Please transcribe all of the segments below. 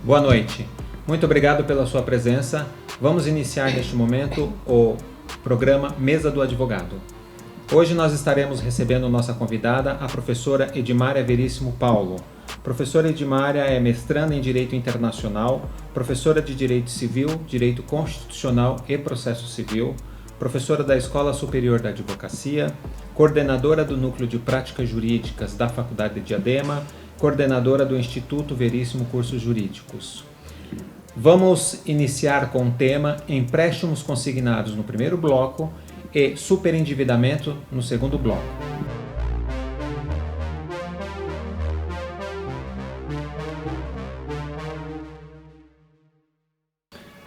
Boa noite. Muito obrigado pela sua presença. Vamos iniciar neste momento o programa Mesa do Advogado. Hoje nós estaremos recebendo nossa convidada, a professora Edmária Veríssimo Paulo. Professora Edmária é mestranda em Direito Internacional, professora de Direito Civil, Direito Constitucional e Processo Civil, professora da Escola Superior da Advocacia, coordenadora do Núcleo de Práticas Jurídicas da Faculdade de Diadema, coordenadora do Instituto Veríssimo Cursos Jurídicos. Vamos iniciar com o tema empréstimos consignados no primeiro bloco e superendividamento no segundo bloco.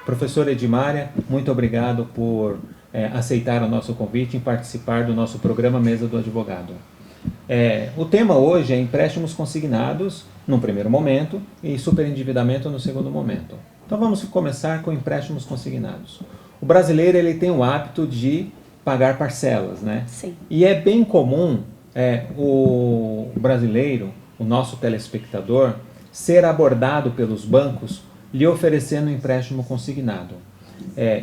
Professora Edmária, muito obrigado por aceitar o nosso convite em participar do nosso programa Mesa do Advogado. O tema hoje é empréstimos consignados no primeiro momento e superendividamento no segundo momento. Então vamos começar com empréstimos consignados. O brasileiro ele tem o hábito de pagar parcelas, né? Sim. E é bem comum o brasileiro, o nosso telespectador, ser abordado pelos bancos lhe oferecendo um empréstimo consignado.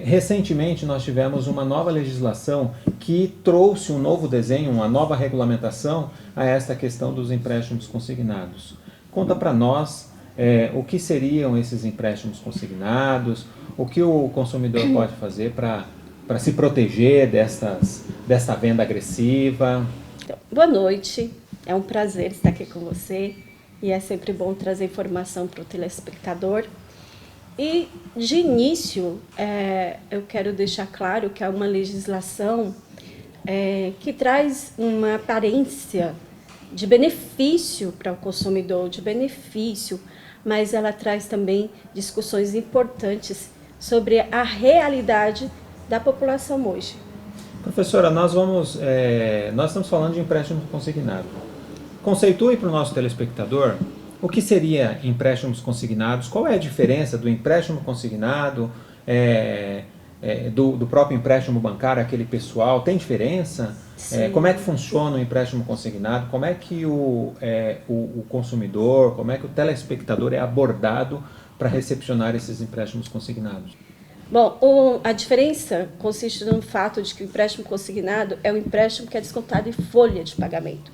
Recentemente nós tivemos uma nova legislação que trouxe um novo desenho, uma nova regulamentação a esta questão dos empréstimos consignados. Conta para nós o que seriam esses empréstimos consignados, o que o consumidor pode fazer para se proteger dessa venda agressiva. Então, boa noite, é um prazer estar aqui com você e é sempre bom trazer informação para o telespectador. E, de início, eu quero deixar claro que é uma legislação que traz uma aparência de benefício para o consumidor, de benefício, mas ela traz também discussões importantes sobre a realidade da população hoje. Professora, nós estamos falando de empréstimo consignado. Conceitue para o nosso telespectador o que seria empréstimos consignados, qual é a diferença do empréstimo consignado, do próprio empréstimo bancário, aquele pessoal, tem diferença? Como é que funciona o empréstimo consignado? Como é que o consumidor, como é que o telespectador é abordado para recepcionar esses empréstimos consignados? Bom, a diferença consiste no fato de que o empréstimo consignado é um empréstimo que é descontado em folha de pagamento,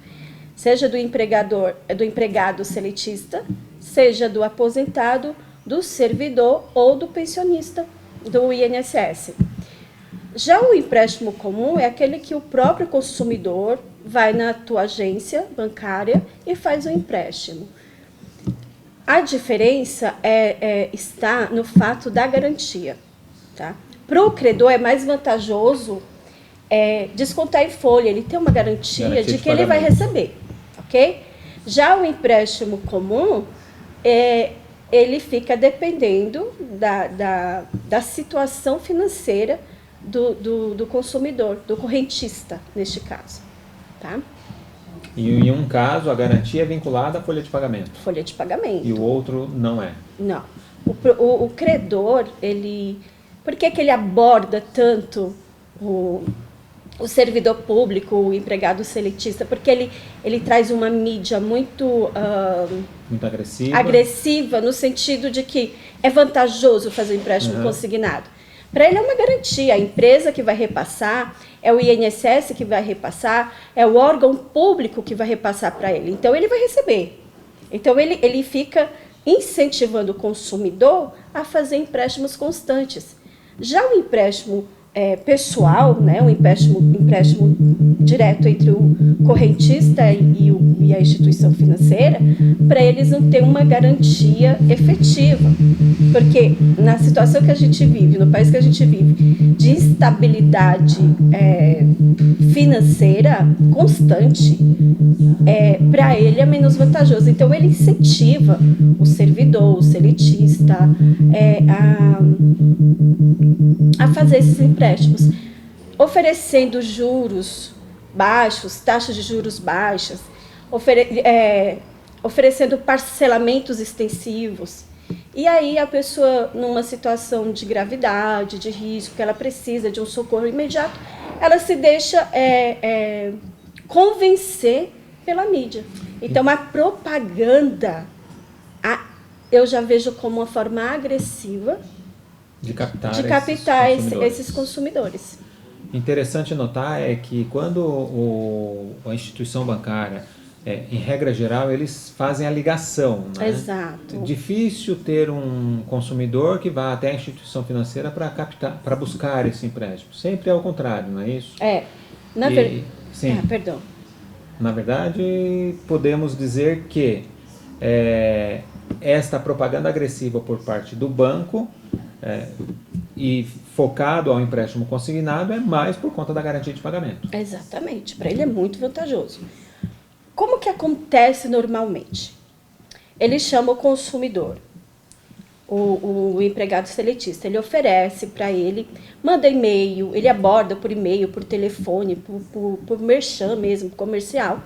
seja do empregado seletista, seja do aposentado, do servidor ou do pensionista do INSS. Já o empréstimo comum é aquele que o próprio consumidor vai na tua agência bancária e faz o empréstimo. A diferença está no fato da garantia. Tá? Para o credor é mais vantajoso descontar em folha, ele tem uma garantia de que ele vai receber. Okay? Já o empréstimo comum, ele fica dependendo da situação financeira do consumidor, do correntista, neste caso. Tá? E em um caso, a garantia é vinculada à folha de pagamento. Folha de pagamento. E o outro não é. Não. O credor, por que ele aborda tanto o servidor público, o empregado seletista? Porque ele traz uma mídia muito agressiva, no sentido de que é vantajoso fazer o empréstimo consignado. Para ele é uma garantia, a empresa que vai repassar, é o INSS que vai repassar, é o órgão público que vai repassar para ele. Então, ele vai receber. Então, ele fica incentivando o consumidor a fazer empréstimos constantes. Já o empréstimo pessoal, né, o empréstimo direto entre o correntista e a instituição financeira, para eles não ter uma garantia efetiva. Porque na situação que a gente vive, no país que a gente vive, de instabilidade financeira constante, para ele é menos vantajoso. Então, ele incentiva o servidor, o seletista, a fazer esses empréstimos, oferecendo juros baixos, taxas de juros baixas, oferecendo parcelamentos extensivos. E aí a pessoa, numa situação de gravidade, de risco, que ela precisa de um socorro imediato, ela se deixa convencer pela mídia. Então, a propaganda eu já vejo como uma forma agressiva de captar, esses consumidores. Interessante notar é que quando a instituição bancária, em regra geral, eles fazem a ligação, né? Exato. É difícil ter um consumidor que vá até a instituição financeira para buscar esse empréstimo. Sempre é o contrário, não é isso? Sim. Perdão. Na verdade, podemos dizer que esta propaganda agressiva por parte do banco e focado ao empréstimo consignado é mais por conta da garantia de pagamento. Exatamente, para ele é muito vantajoso. Como que acontece normalmente? Ele chama o consumidor, o empregado seletista, ele oferece para ele, manda e-mail, ele aborda por e-mail, por telefone, por merchan mesmo, comercial,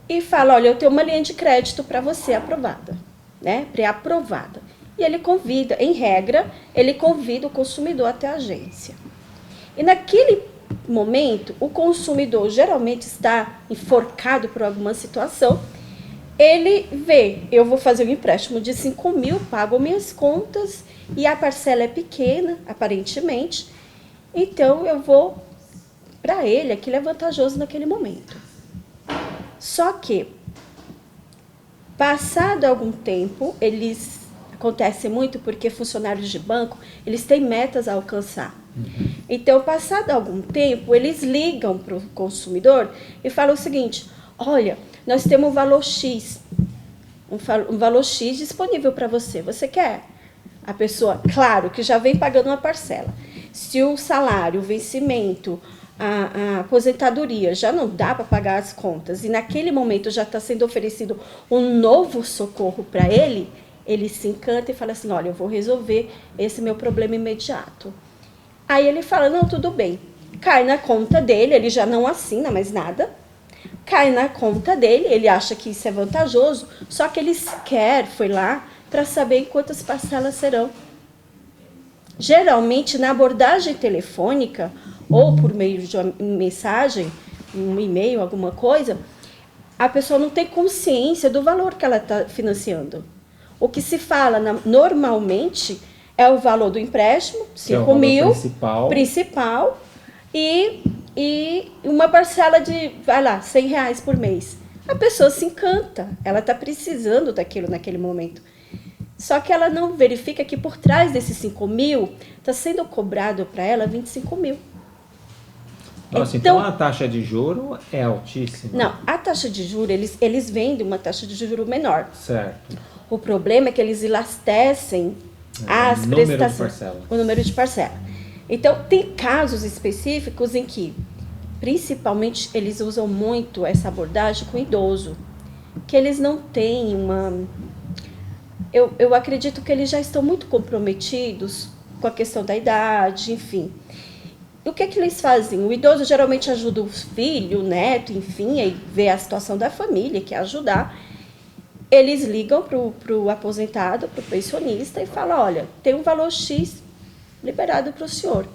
e fala, olha, eu tenho uma linha de crédito para você aprovada, né, pré-aprovada. E ele convida, em regra, ele convida o consumidor até a agência. E naquele momento, o consumidor geralmente está enforcado por alguma situação, ele vê, eu vou fazer um empréstimo de 5 mil, pago minhas contas e a parcela é pequena, aparentemente, então eu vou, para ele, aquilo é vantajoso naquele momento. Só que, passado algum tempo, acontece muito porque funcionários de banco, eles têm metas a alcançar. Então, passado algum tempo, eles ligam para o consumidor e falam o seguinte, olha, nós temos um valor X, um valor X disponível para você. Você quer? A pessoa, claro, que já vem pagando uma parcela. Se o salário, o vencimento, a aposentadoria já não dá para pagar as contas e naquele momento já está sendo oferecido um novo socorro para ele, ele se encanta e fala assim, olha, eu vou resolver esse meu problema imediato. Aí ele fala, não, tudo bem. Cai na conta dele, ele já não assina mais nada. Cai na conta dele, ele acha que isso é vantajoso, só que ele sequer foi lá para saber em quantas parcelas serão. Geralmente, na abordagem telefônica, ou por meio de uma mensagem, um e-mail, alguma coisa, a pessoa não tem consciência do valor que ela está financiando. O que se fala normalmente é o valor do empréstimo, 5 mil, principal e uma parcela de, vai lá, R$100 por mês. A pessoa se encanta, ela está precisando daquilo naquele momento. Só que ela não verifica que por trás desses 5 mil está sendo cobrado para ela 25 mil. Nossa, então a taxa de juro é altíssima. Não, a taxa de juro, eles vendem uma taxa de juro menor. Certo. O problema é que eles elastecem as prestações, o número de parcela. Então, tem casos específicos em que, principalmente, eles usam muito essa abordagem com idoso, que eles não têm uma... Eu acredito que eles já estão muito comprometidos com a questão da idade, enfim. E o que eles fazem? O idoso geralmente ajuda o filho, o neto, enfim, aí vê a situação da família, quer ajudar. Eles ligam para o aposentado, para o pensionista e falam, olha, tem um valor X liberado para o senhor.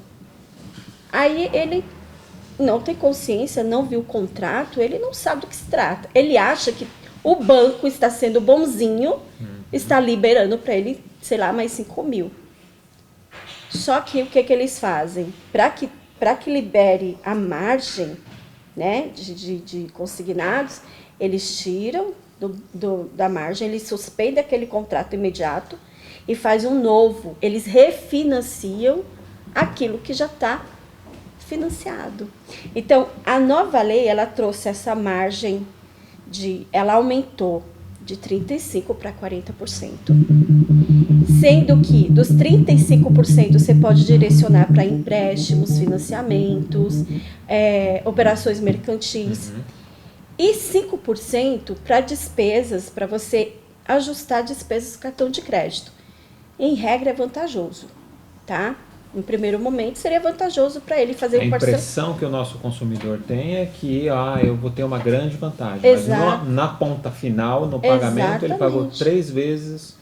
Aí ele não tem consciência, não viu o contrato, ele não sabe do que se trata. Ele acha que o banco está sendo bonzinho, está liberando para ele, sei lá, mais 5 mil. Só que o que eles fazem? Para que libere a margem, né, de consignados, eles tiram da margem, eles suspendem aquele contrato imediato e faz um novo. Eles refinanciam aquilo que já está financiado. Então, a nova lei, ela trouxe essa margem, ela aumentou de 35% para 40%. Sendo que dos 35% você pode direcionar para empréstimos, financiamentos, operações mercantis, e 5% para despesas, para você ajustar despesas do cartão de crédito. Em regra, é vantajoso, tá? No primeiro momento, seria vantajoso para ele fazer um parcelamento. A impressão que o nosso consumidor tem é que eu vou ter uma grande vantagem. Exato. Mas na ponta final, no pagamento, exatamente, ele pagou 3 vezes,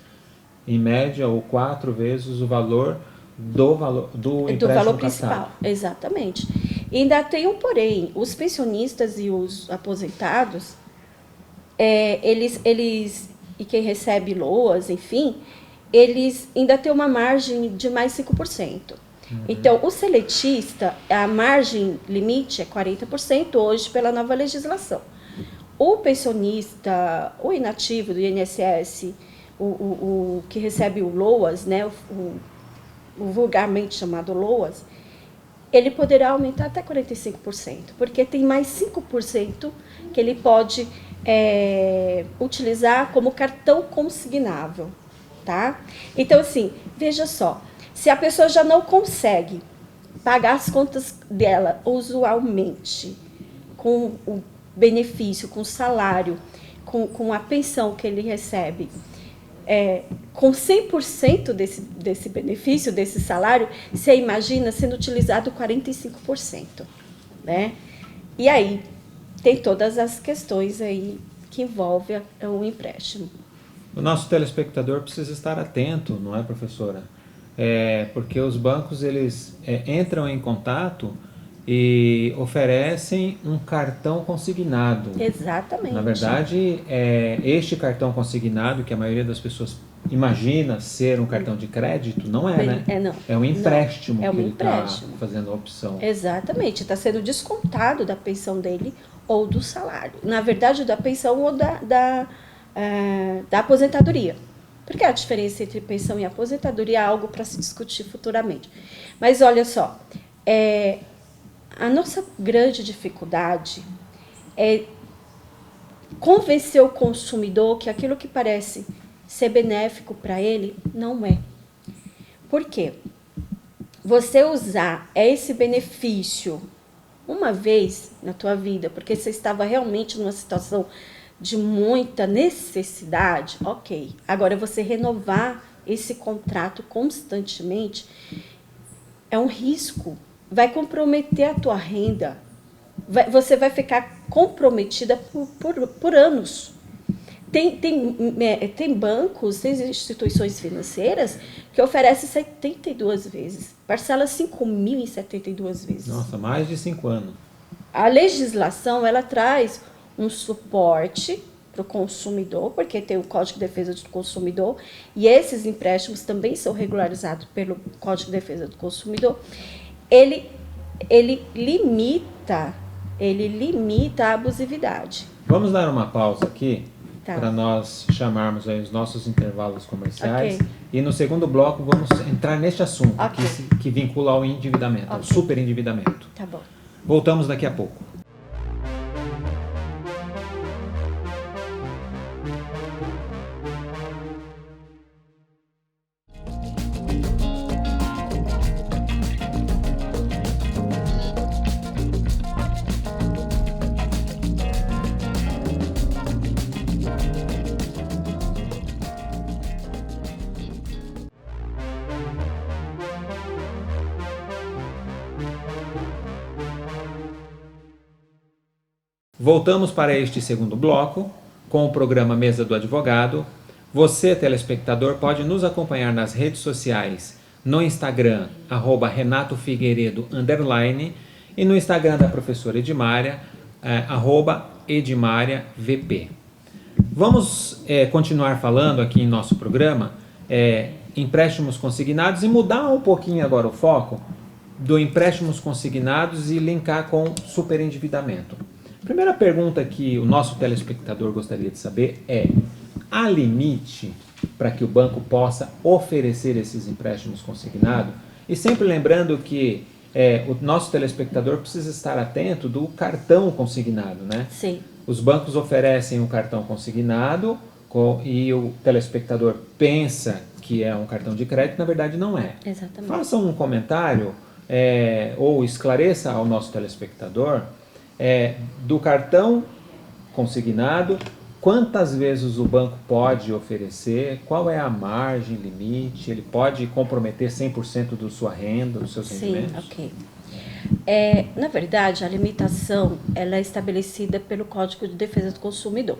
em média, ou 4 vezes o valor do empréstimo principal. Captado. Exatamente. E ainda tem um porém, os pensionistas e os aposentados, eles e quem recebe LOAS, enfim, eles ainda têm uma margem de mais 5%. Então, o seletista, a margem limite é 40% hoje pela nova legislação. O pensionista, o inativo do INSS, o que recebe o LOAS, né, o vulgarmente chamado LOAS, ele poderá aumentar até 45%, porque tem mais 5% que ele pode utilizar como cartão consignável, tá? Então, assim, veja só, se a pessoa já não consegue pagar as contas dela usualmente, com o benefício, com o salário, com a pensão que ele recebe, com 100% desse benefício, desse salário, você imagina sendo utilizado 45%, né? E aí, tem todas as questões aí que envolvem o empréstimo. O nosso telespectador precisa estar atento, não é, professora? Porque os bancos, eles entram em contato e oferecem um cartão consignado. Exatamente. Na verdade, este cartão consignado, que a maioria das pessoas imagina ser um cartão de crédito, não é, né? Não. É um empréstimo que ele está fazendo a opção. Exatamente, está sendo descontado da pensão dele ou do salário. Na verdade, da pensão ou da aposentadoria. Porque a diferença entre pensão e aposentadoria é algo para se discutir futuramente. Mas olha só, a nossa grande dificuldade é convencer o consumidor que aquilo que parece ser benéfico para ele não é. Por quê? Você usar esse benefício uma vez na tua vida, porque você estava realmente numa situação de muita necessidade, ok. Agora, você renovar esse contrato constantemente é um risco. Vai comprometer a tua renda. Você vai ficar comprometida por anos. Tem bancos, tem instituições financeiras que oferecem 72 vezes. Parcela 5.072 vezes. Nossa, mais de 5 anos. A legislação, ela traz um suporte para o consumidor, porque tem o Código de Defesa do Consumidor, e esses empréstimos também são regularizados pelo Código de Defesa do Consumidor. Ele limita a abusividade. Vamos dar uma pausa aqui, tá, para nós chamarmos aí os nossos intervalos comerciais. Okay. E no segundo bloco vamos entrar neste assunto, okay, que vincula ao endividamento, ao okay, superendividamento. Tá bom. Voltamos daqui a pouco. Voltamos para este segundo bloco com o programa Mesa do Advogado. Você, telespectador, pode nos acompanhar nas redes sociais, no Instagram, @RenatoFigueiredo_, e no Instagram da professora Edmária, @EdmáriaVP. Vamos continuar falando aqui em nosso programa empréstimos consignados e mudar um pouquinho agora o foco do empréstimos consignados e linkar com superendividamento. Primeira pergunta que o nosso telespectador gostaria de saber é: há limite para que o banco possa oferecer esses empréstimos consignados? E sempre lembrando que o nosso telespectador precisa estar atento do cartão consignado, né? Sim. Os bancos oferecem um cartão consignado e o telespectador pensa que é um cartão de crédito, na verdade não é. Exatamente. Faça um comentário ou esclareça ao nosso telespectador do cartão consignado, quantas vezes o banco pode oferecer, qual é a margem limite, ele pode comprometer 100% da sua renda, dos seus rendimentos? Sim, ok. Na verdade, a limitação ela é estabelecida pelo Código de Defesa do Consumidor.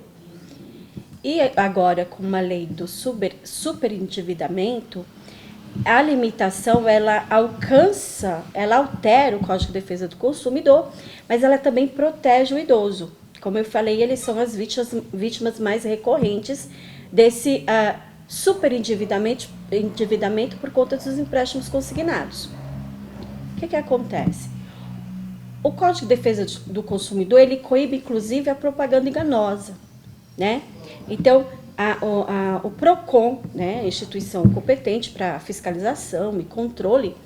E agora, com uma lei do superendividamento, a limitação ela altera o Código de Defesa do Consumidor, mas ela também protege o idoso. Como eu falei, eles são as vítimas mais recorrentes desse endividamento por conta dos empréstimos consignados. O que acontece? O Código de Defesa do Consumidor, ele coíbe, inclusive, a propaganda enganosa, né? Então, o PROCON, né, a instituição competente para fiscalização e controle,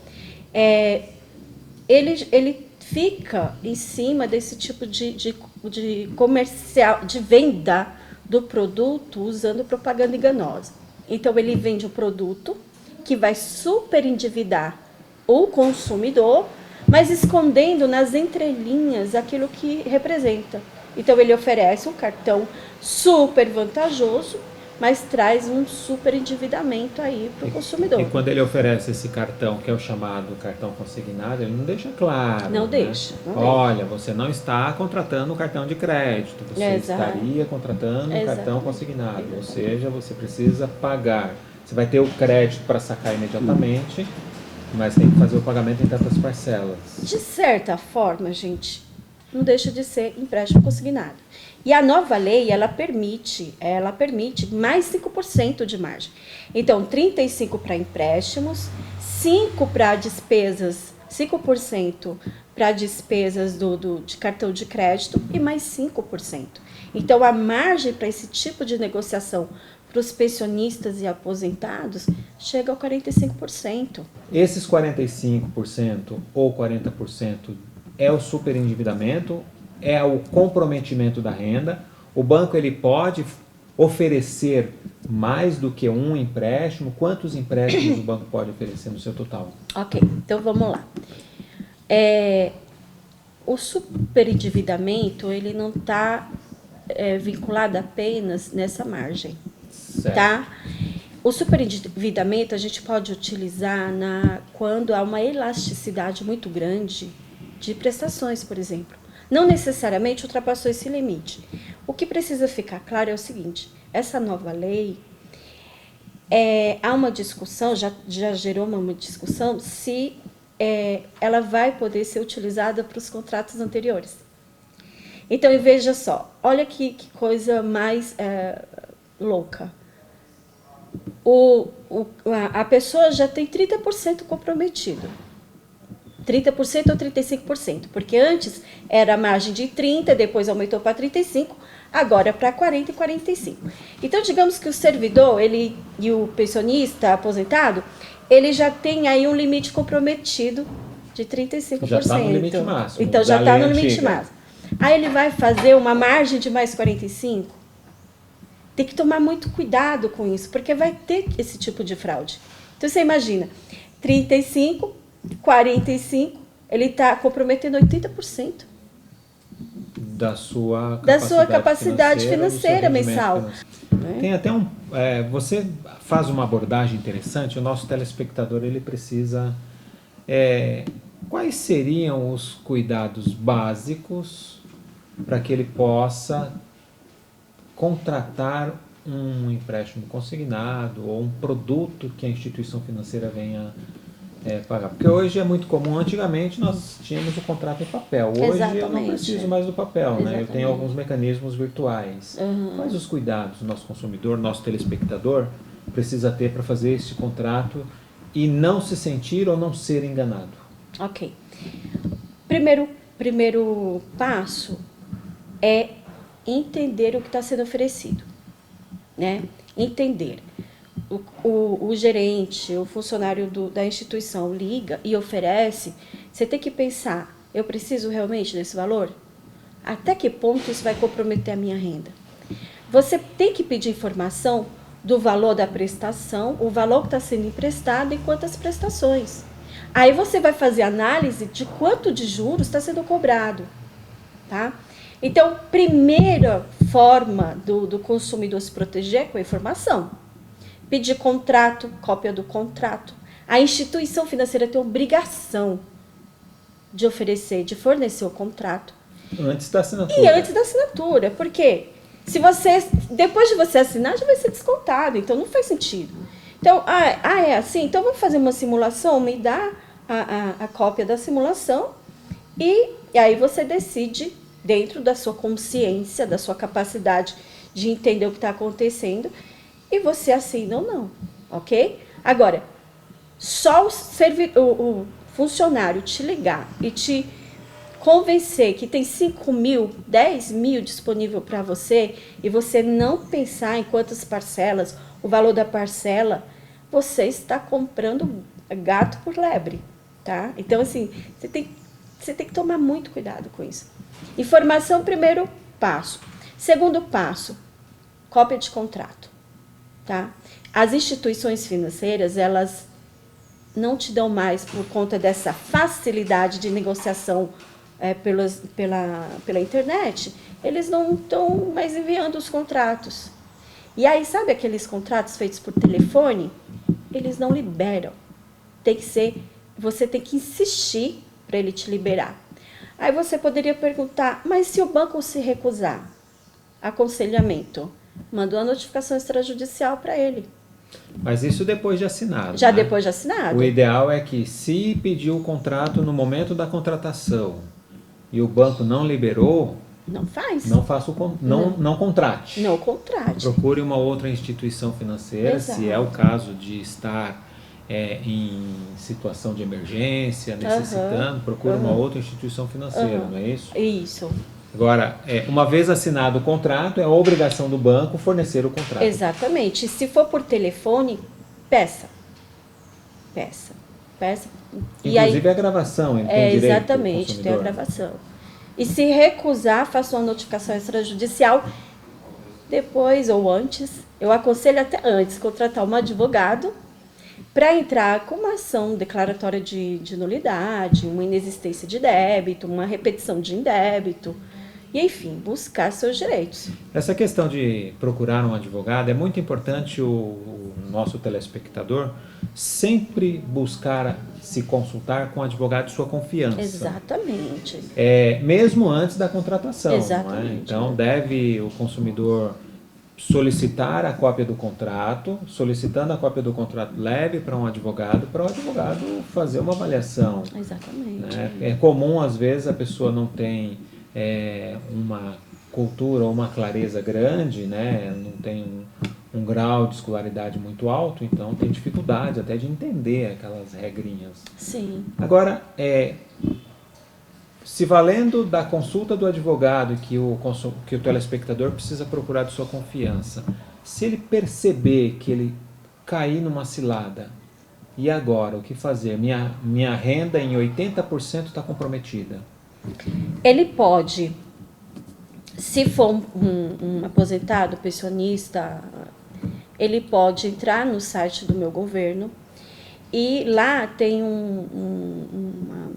ele fica em cima desse tipo de comercial, de venda do produto usando propaganda enganosa. Então, ele vende o produto que vai super endividar o consumidor, mas escondendo nas entrelinhas aquilo que representa. Então, ele oferece um cartão super vantajoso, mas traz um super endividamento aí para o consumidor. E quando ele oferece esse cartão, que é o chamado cartão consignado, ele não deixa claro. Não né? deixa. Olha, você não está contratando um cartão de crédito, você Exato. estaria contratando um cartão consignado, Exatamente. ou seja, você precisa pagar. Você vai ter o crédito para sacar imediatamente, mas tem que fazer o pagamento em tantas parcelas. De certa forma, gente, não deixa de ser empréstimo consignado. E a nova lei, ela permite mais 5% de margem. Então, 35% para empréstimos, 5% para despesas, 5% para despesas de cartão de crédito e mais 5%. Então, a margem para esse tipo de negociação para os pensionistas e aposentados chega a 45%. Esses 45% ou 40% é o superendividamento, é o comprometimento da renda. O banco ele pode oferecer mais do que um empréstimo. Quantos empréstimos o banco pode oferecer no seu total? Ok, então vamos lá. O superendividamento ele não está vinculado apenas nessa margem. Certo. Tá? O superendividamento a gente pode utilizar quando há uma elasticidade muito grande de prestações, por exemplo. Não necessariamente ultrapassou esse limite. O que precisa ficar claro é o seguinte: essa nova lei, há uma discussão, já gerou uma discussão, se ela vai poder ser utilizada para os contratos anteriores. Então, veja só, olha que coisa mais louca. A pessoa já tem 30% comprometido. 30% ou 35%, porque antes era a margem de 30%, depois aumentou para 35%, agora é para 40% e 45%. Então, digamos que o servidor e o pensionista aposentado, ele já tem aí um limite comprometido de 35%. Já está no limite máximo. Então, já está no limite máximo. Aí ele vai fazer uma margem de mais 45%. Tem que tomar muito cuidado com isso, porque vai ter esse tipo de fraude. Então, você imagina, 35%, 45%, ele está comprometendo 80% da sua capacidade financeira mensal. Financeiro. Tem até você faz uma abordagem interessante. O nosso telespectador ele precisa. Quais seriam os cuidados básicos para que ele possa contratar um empréstimo consignado ou um produto que a instituição financeira venha pagar? Porque hoje é muito comum. Antigamente nós tínhamos o contrato em papel. Hoje Exatamente. eu não preciso mais do papel, né? Exatamente. Eu tenho alguns mecanismos virtuais. Quais os cuidados o nosso consumidor, nosso telespectador precisa ter para fazer esse contrato e não se sentir ou não ser enganado? Ok. Primeiro passo é entender o que está sendo oferecido, né? Entender. O gerente, o funcionário da instituição liga e oferece, você tem que pensar, eu preciso realmente desse valor? Até que ponto isso vai comprometer a minha renda? Você tem que pedir informação do valor da prestação, o valor que está sendo emprestado e quantas prestações. Aí você vai fazer análise de quanto de juros está sendo cobrado, tá? Então, primeira forma do consumidor se proteger é com a informação. Pedir contrato, cópia do contrato. A instituição financeira tem obrigação de oferecer, de fornecer o contrato. Antes da assinatura. E antes da assinatura, porque depois de você assinar, já vai ser descontado, então não faz sentido. Então, é assim? Então vamos fazer uma simulação, me dá a cópia da simulação e aí você decide, dentro da sua consciência, da sua capacidade de entender o que está acontecendo, e você assina ou não, ok? Agora, só o funcionário te ligar e te convencer que tem 5 mil, 10 mil disponível para você e você não pensar em quantas parcelas, o valor da parcela, você está comprando gato por lebre, tá? Então, assim, você tem que tomar muito cuidado com isso. Informação, primeiro passo. Segundo passo, cópia de contrato, tá? As instituições financeiras, elas não te dão mais, por conta dessa facilidade de negociação pela internet, eles não estão mais enviando os contratos. E aí, sabe aqueles contratos feitos por telefone? Eles não liberam. Você tem que insistir para ele te liberar. Aí você poderia perguntar, mas se o banco se recusar? Aconselhamento. Manda uma notificação extrajudicial para ele. Mas isso depois de assinado. Já né? depois de assinado. O ideal é que, se pediu o contrato no momento da contratação e o banco não liberou, não faz. Não contrate. Não contrate. Procure uma outra instituição financeira, Exato. se é o caso de estar em situação de emergência, necessitando, procure uma outra instituição financeira, não é isso? Isso. Agora, uma vez assinado o contrato, é obrigação do banco fornecer o contrato. Exatamente. Se for por telefone, peça. Inclusive a gravação, ele tem direito. Exatamente, tem a gravação. E se recusar, faça uma notificação extrajudicial depois ou antes. Eu aconselho até antes contratar um advogado para entrar com uma ação declaratória de nulidade, uma inexistência de débito, uma repetição de indébito. E, enfim, buscar seus direitos. Essa questão de procurar um advogado, é muito importante o nosso telespectador sempre buscar se consultar com um advogado de sua confiança. Exatamente. Mesmo antes da contratação. Exatamente. Não é? Então, deve o consumidor solicitar a cópia do contrato, solicitando a cópia do contrato, leve para o advogado fazer uma avaliação. Exatamente. Né? É comum, às vezes, a pessoa não tem uma cultura ou uma clareza grande, né? Não tem um grau de escolaridade muito alto, então tem dificuldade até de entender aquelas regrinhas. Sim. Agora, se valendo da consulta do advogado que o telespectador precisa procurar de sua confiança, se ele perceber que ele cair numa cilada, e agora, o que fazer? Minha renda em 80% está comprometida. Ele pode, se for um aposentado, pensionista, ele pode entrar no site do Meu Governo e lá tem um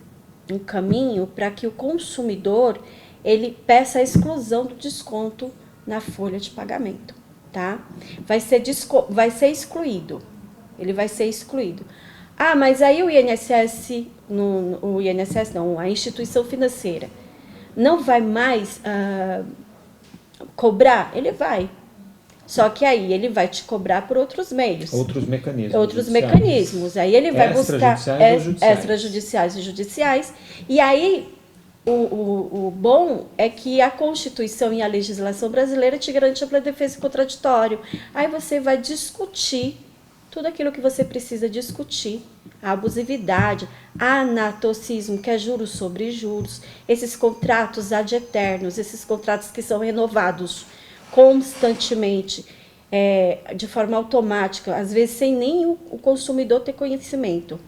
caminho para que o consumidor ele peça a exclusão do desconto na folha de pagamento, tá? Vai ser excluído. Ele vai ser excluído. Ah, mas aí o INSS, a instituição financeira, não vai mais cobrar? Ele vai. Só que aí ele vai te cobrar por outros meios. Outros mecanismos. Outros mecanismos. Aí ele vai buscar extrajudiciais e judiciais. E aí o bom é que a Constituição e a legislação brasileira te garante ampla defesa e contraditório. Aí você vai discutir tudo aquilo que você precisa discutir, a abusividade, anatocismo, que é juros sobre juros, esses contratos ad eternos, esses contratos que são renovados constantemente, de forma automática, às vezes sem nem o consumidor ter conhecimento,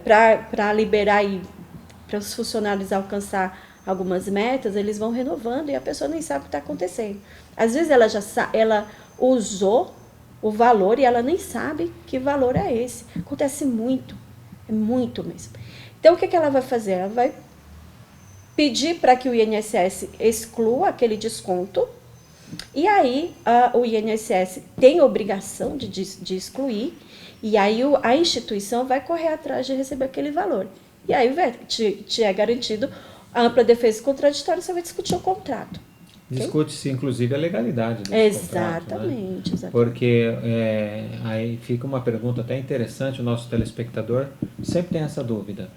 para liberar e para os funcionários alcançar algumas metas, eles vão renovando e a pessoa nem sabe o que está acontecendo. Às vezes ela usou o valor e ela nem sabe que valor é esse. Acontece muito, é muito mesmo. Então, o que ela vai fazer? Ela vai pedir para que o INSS exclua aquele desconto e aí o INSS tem a obrigação de excluir e aí a instituição vai correr atrás de receber aquele valor. E aí te é garantido a ampla defesa contraditória, você vai discutir o contrato. Discute-se, inclusive, a legalidade desse contrato, né? Exatamente. Porque aí fica uma pergunta até interessante, o nosso telespectador sempre tem essa dúvida.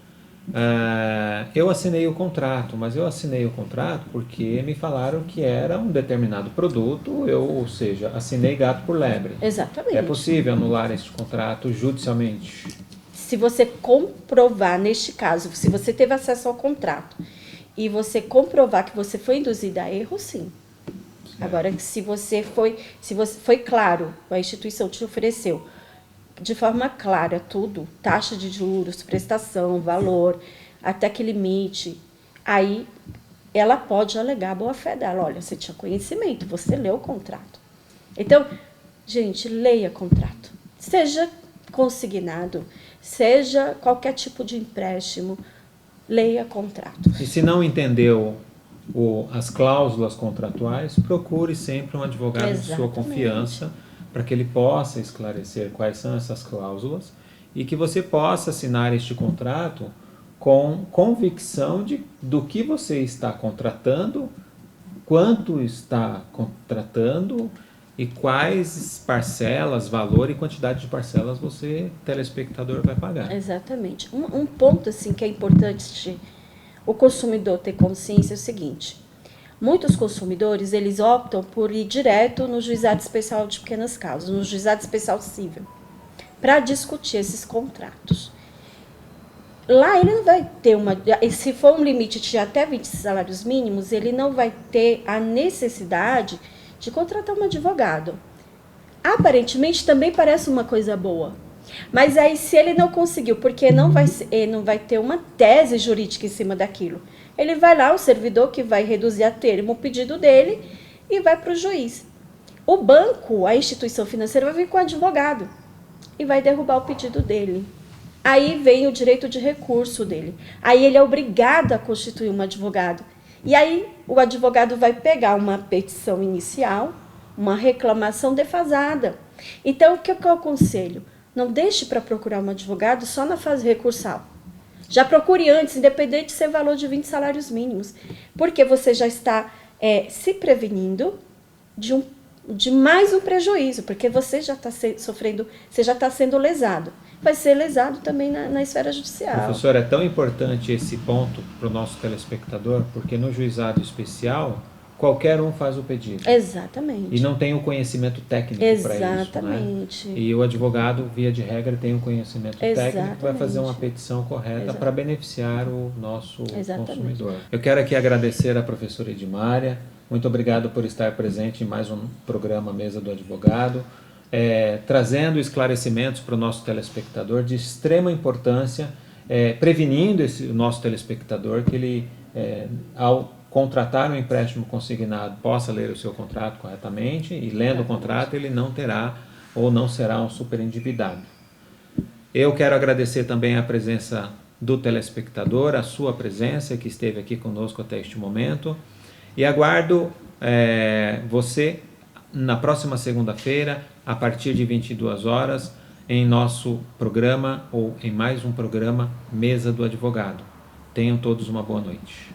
Eu assinei o contrato, mas eu assinei o contrato porque me falaram que era um determinado produto, ou seja, assinei gato por lebre. Exatamente. É possível anular este contrato judicialmente? Se você comprovar, neste caso, se você teve acesso ao contrato e você comprovar que você foi induzida a erro, sim. Agora, se você foi claro, a instituição te ofereceu de forma clara tudo, taxa de juros, prestação, valor, até que limite, aí ela pode alegar a boa-fé dela. Olha, você tinha conhecimento, você leu o contrato. Então, gente, leia contrato. Seja consignado, seja qualquer tipo de empréstimo, leia contrato. E se não entendeu as cláusulas contratuais, procure sempre um advogado de sua confiança para que ele possa esclarecer quais são essas cláusulas e que você possa assinar este contrato com convicção do que você está contratando, quanto está contratando e quais parcelas, valor e quantidade de parcelas você, telespectador, vai pagar. Exatamente. Um ponto assim que é importante o consumidor ter consciência é o seguinte: muitos consumidores, eles optam por ir direto no juizado especial de pequenas causas, no juizado especial civil, para discutir esses contratos. Lá ele não vai ter se for um limite de até 20 salários mínimos, ele não vai ter a necessidade de contratar um advogado. Aparentemente também parece uma coisa boa. Mas aí, se ele não conseguiu, porque não vai ter uma tese jurídica em cima daquilo, ele vai lá, o servidor que vai reduzir a termo o pedido dele e vai para o juiz. O banco, a instituição financeira, vai vir com o advogado e vai derrubar o pedido dele. Aí vem o direito de recurso dele. Aí ele é obrigado a constituir um advogado. E aí o advogado vai pegar uma petição inicial, uma reclamação defasada. Então, o que eu aconselho? Não deixe para procurar um advogado só na fase recursal. Já procure antes, independente de ser valor de 20 salários mínimos. Porque você já está se prevenindo de mais um prejuízo, porque você já está sofrendo, você já está sendo lesado. Vai ser lesado também na esfera judicial. Professor, é tão importante esse ponto para o nosso telespectador, porque no juizado especial, qualquer um faz o pedido. Exatamente. E não tem o conhecimento técnico para isso. Exatamente. Né? E o advogado, via de regra, tem o conhecimento técnico, vai fazer uma petição correta para beneficiar o nosso consumidor. Eu quero aqui agradecer à professora Edmária. Muito obrigado por estar presente em mais um programa Mesa do Advogado, trazendo esclarecimentos para o nosso telespectador de extrema importância, prevenindo o nosso telespectador que ele, ao contratar um empréstimo consignado, possa ler o seu contrato corretamente e, lendo o contrato, ele não terá ou não será um superendividado. Eu quero agradecer também a presença do telespectador, a sua presença que esteve aqui conosco até este momento, e aguardo você na próxima segunda-feira, a partir de 22 horas, em nosso programa ou em mais um programa Mesa do Advogado. Tenham todos uma boa noite.